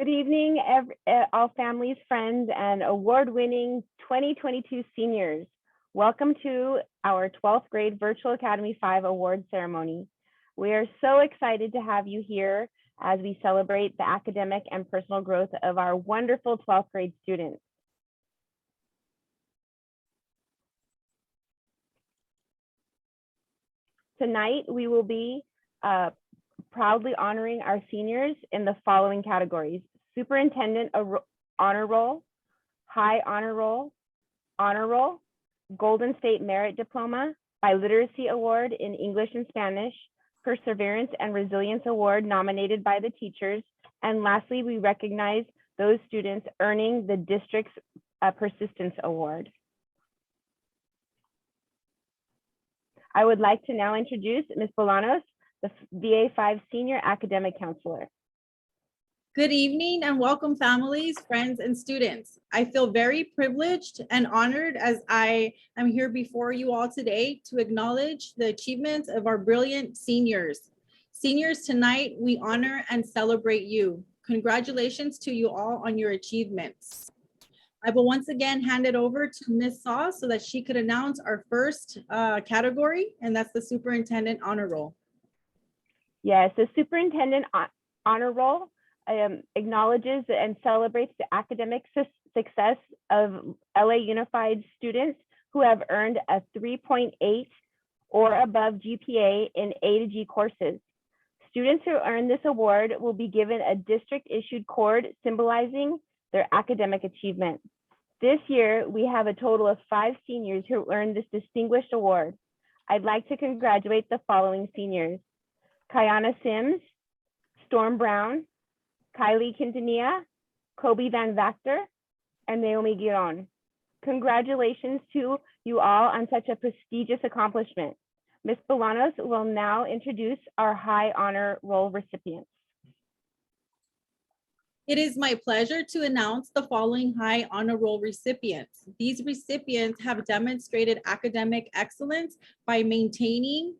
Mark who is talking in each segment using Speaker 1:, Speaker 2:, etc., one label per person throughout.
Speaker 1: Good evening, all families, friends, and award-winning 2022 seniors. Welcome to our 12th grade Virtual Academy 5 award ceremony. We are so excited to have you here as we celebrate the academic and personal growth of our wonderful 12th grade students. Tonight, we will be proudly honoring our seniors in the following categories: Superintendent Honor Roll, High Honor Roll, Golden State Merit Diploma, Biliteracy Award in English and Spanish, Perseverance and Resilience Award nominated by the teachers, and lastly, we recognize those students earning the district's Persistence Award. I would like to now introduce Ms. Bolanos, the VA5 Senior Academic Counselor.
Speaker 2: Good evening and welcome families, friends, and students. I feel very privileged and honored as I am here before you all today to acknowledge the achievements of our brilliant seniors. Seniors, tonight we honor and celebrate you. Congratulations to you all on your achievements. I will once again hand it over to Ms. Saw so that she could announce our first category, and that's the Superintendent Honor Roll.
Speaker 1: Yes, the Superintendent Honor Roll acknowledges and celebrates the academic success of LA Unified students who have earned a 3.8 or above GPA in A to G courses. Students who earn this award will be given a district-issued cord symbolizing their academic achievement. This year, we have a total of 5 seniors who earned this distinguished award. I'd like to congratulate the following seniors: Kayana Sims, Storm Brown, Kylie Quintanilla, Kobe Van Vactor, and Naomi Giron. Congratulations to you all on such a prestigious accomplishment. Ms. Bolanos will now introduce our High Honor Roll recipients.
Speaker 2: It is my pleasure to announce the following High Honor Roll recipients. These recipients have demonstrated academic excellence by maintaining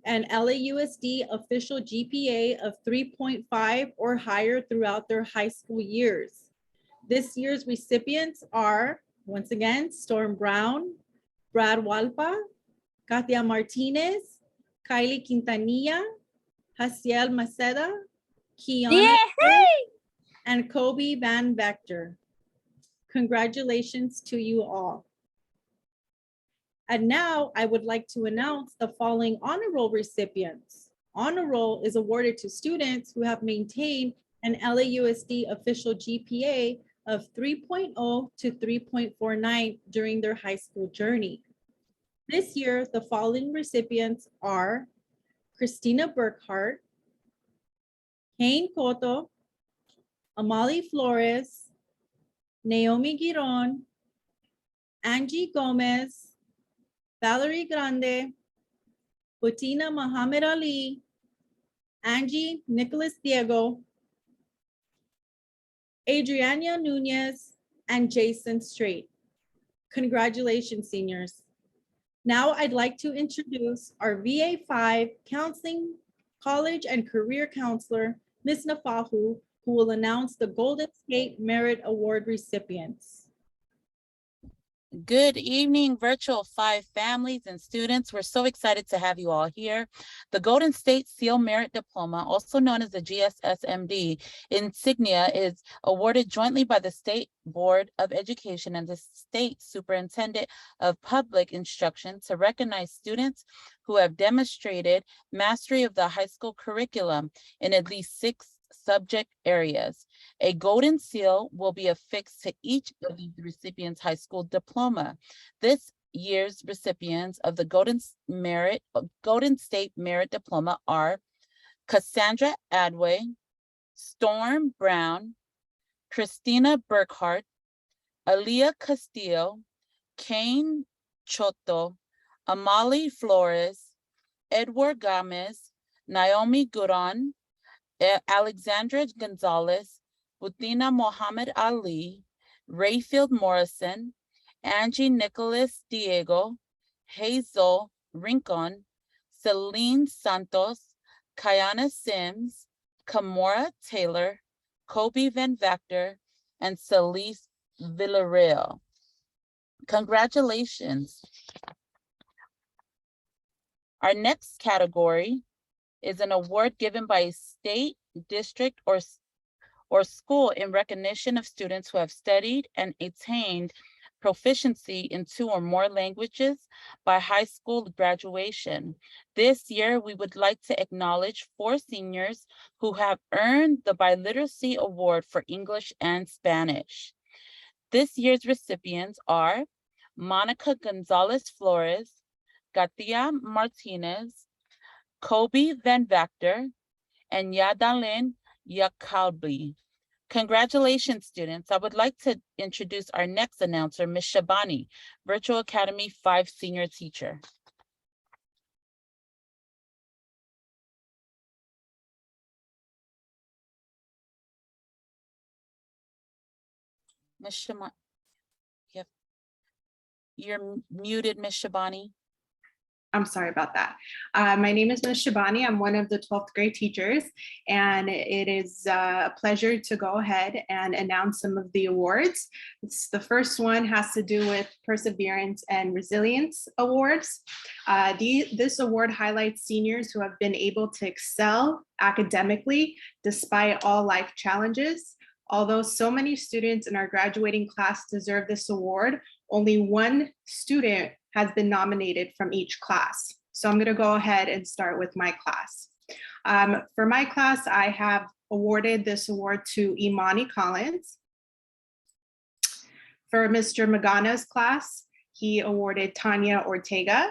Speaker 2: an LAUSD official GPA of 3.5 or higher throughout their high school years. This year's recipients are, once again, Storm Brown, Brad Walpa, Katia Martinez, Kylie Quintanilla, Haciel Maceda, Kiana, and Kobe Van Vector. Congratulations to you all. And now I would like to announce the following Honor Roll recipients. Honor Roll is awarded to students who have maintained an LAUSD official GPA of 3.0 to 3.49 during their high school journey. This year, the following recipients are Christina Burkhart, Kane Cotto, Amali Flores, Naomi Giron, Angie Gomez, Valerie Grande, Butina Muhammad Ali, Angie Nicholas Diego, Adriana Nunez, and Jason Strait. Congratulations, seniors. Now I'd like to introduce our VA5 Counseling, College, and Career Counselor, Ms. Nafahu, who will announce the Golden State Merit Award recipients.
Speaker 3: Good evening, Virtual 5 families and students. We're so excited to have you all here. The Golden State Seal Merit Diploma, also known as the GSSMD insignia, is awarded jointly by the State Board of Education and the State Superintendent of Public Instruction to recognize students who have demonstrated mastery of the high school curriculum in at least 6 subject areas. A golden seal will be affixed to each of the recipients' high school diploma. This year's recipients of the Golden State Merit Diploma are Cassandra Adway, Storm Brown, Christina Burkhart, Aaliyah Castillo, Kane Choto, Amali Flores, Edward Gomez, Naomi Guron, Alexandra Gonzalez, Butina Muhammad Ali, Rayfield Morrison, Angie Nicholas Diego, Hazel Rincon, Celine Santos, Kayana Sims, Kamora Taylor, Kobe Van Vactor, and Celeste Villarreal. Congratulations. Our next category is an award given by a state, district, or school in recognition of students who have studied and attained proficiency in 2 or more languages by high school graduation. This year, we would like to acknowledge 4 seniors who have earned the Biliteracy Award for English and Spanish. This year's recipients are Monica Gonzalez Flores, Katia Martinez, Kobe Van Vactor, and Yadalin Yakalbi. Congratulations, students. I would like to introduce our next announcer, Ms. Shabani, Virtual Academy 5 senior teacher. Ms. Shabani, you're muted, Ms. Shabani.
Speaker 4: I'm sorry about that. My name is Ms. Shabani. I'm one of the 12th grade teachers, and it is a pleasure to go ahead and announce some of the awards. The first one has to do with Perseverance and Resilience Awards. This award highlights seniors who have been able to excel academically despite all life challenges. Although so many students in our graduating class deserve this award, only one student has been nominated from each class. So I'm gonna go ahead and start with my class. For my class, I have awarded this award to Imani Collins. For Mr. Magana's class, he awarded Tanya Ortega.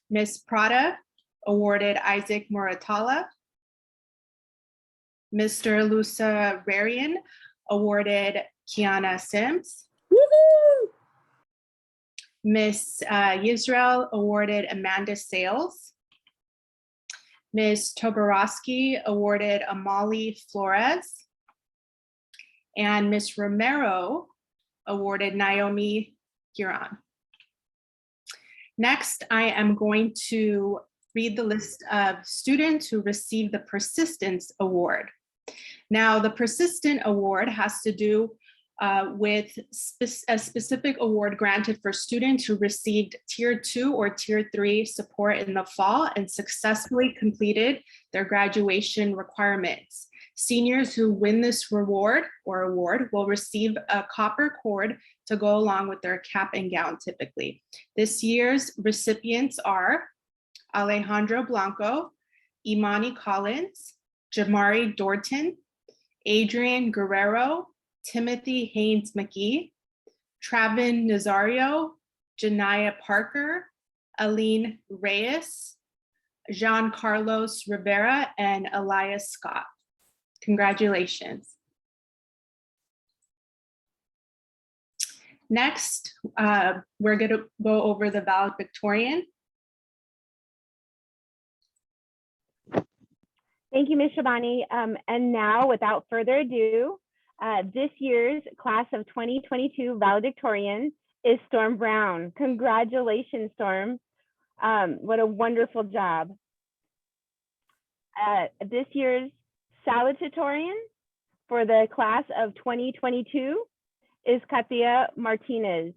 Speaker 4: Ms. Prada awarded Isaac Muratala. Mr. Lusa Rarian awarded Kiana Sims. Miss Yisrael awarded Amanda Sales. Ms. Toborowski awarded Amali Flores. And Ms. Romero awarded Naomi Huron. Next, I am going to read the list of students who received the Persistence Award. Now, the Persistent Award has to do with a specific award granted for students who received Tier 2 or Tier 3 support in the fall and successfully completed their graduation requirements. Seniors who win this award will receive a copper cord to go along with their cap and gown typically. This year's recipients are Alejandro Blanco, Imani Collins, Jamari Dorton, Adrian Guerrero, Timothy Haynes McGee, Travin Nazario, Janaya Parker, Aline Reyes, Jean Carlos Rivera, and Elias Scott. Congratulations. Next, we're going to go over the Valedictorian.
Speaker 1: Thank you, Ms. Shabani. And now, without further ado, this year's class of 2022 Valedictorian is Storm Brown. Congratulations, Storm. What a wonderful job. This year's Salutatorian for the class of 2022 is Katia Martinez.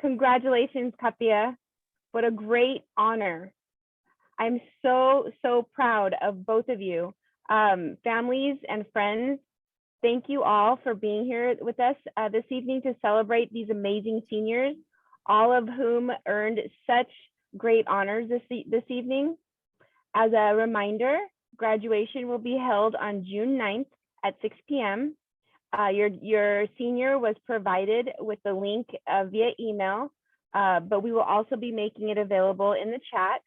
Speaker 1: Congratulations, Katia. What a great honor. I'm so, so proud of both of you. Families and friends, thank you all for being here with us this evening to celebrate these amazing seniors, all of whom earned such great honors this evening. As a reminder, graduation will be held on June 9th at 6 p.m. Your senior was provided with the link via email, but we will also be making it available in the chat.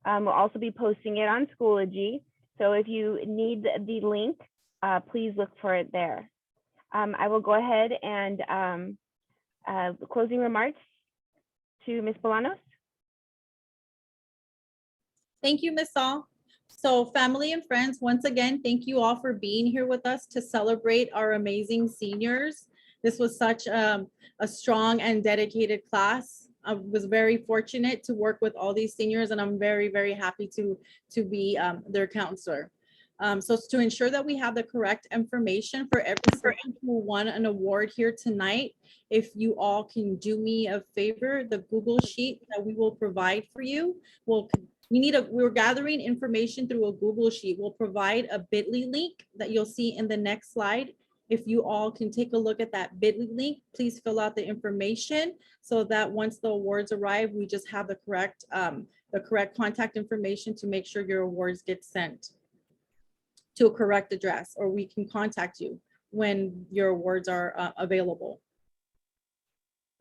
Speaker 1: We'll also be posting it on Schoology. So if you need the link, please look for it there. I will go ahead and closing remarks to Ms. Bolanos.
Speaker 2: Thank you, Ms. Saul. So family and friends, once again, thank you all for being here with us to celebrate our amazing seniors. This was such a strong and dedicated class. I was very fortunate to work with all these seniors, and I'm very, very happy to be their counselor. So to ensure that we have the correct information for every person who won an award here tonight, if you all can do me a favor, the Google Sheet that we will provide for you, we're gathering information through a Google Sheet. We'll provide a bit.ly link that you'll see in the next slide. If you all can take a look at that bit.ly link, please fill out the information so that once the awards arrive, we just have the correct contact information to make sure your awards get sent to a correct address, or we can contact you when your awards are available.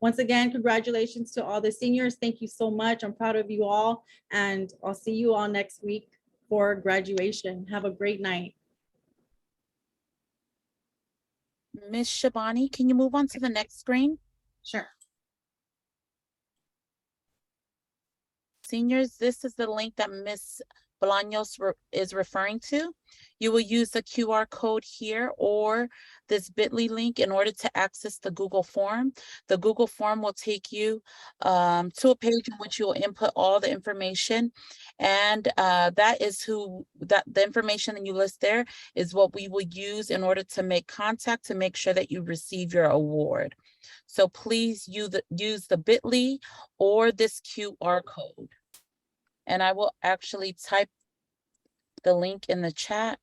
Speaker 2: Once again, congratulations to all the seniors. Thank you so much. I'm proud of you all, and I'll see you all next week for graduation. Have a great night.
Speaker 3: Ms. Shabani, can you move on to the next screen?
Speaker 4: Sure.
Speaker 3: Seniors, this is the link that Ms. Bolaños is referring to. You will use the QR code here or this bit.ly link in order to access the Google form. The Google form will take you to a page in which you will input all the information, and the information that you list there is what we will use in order to make contact to make sure that you receive your award. So please use the bit.ly or this QR code. And I will actually type the link in the chat.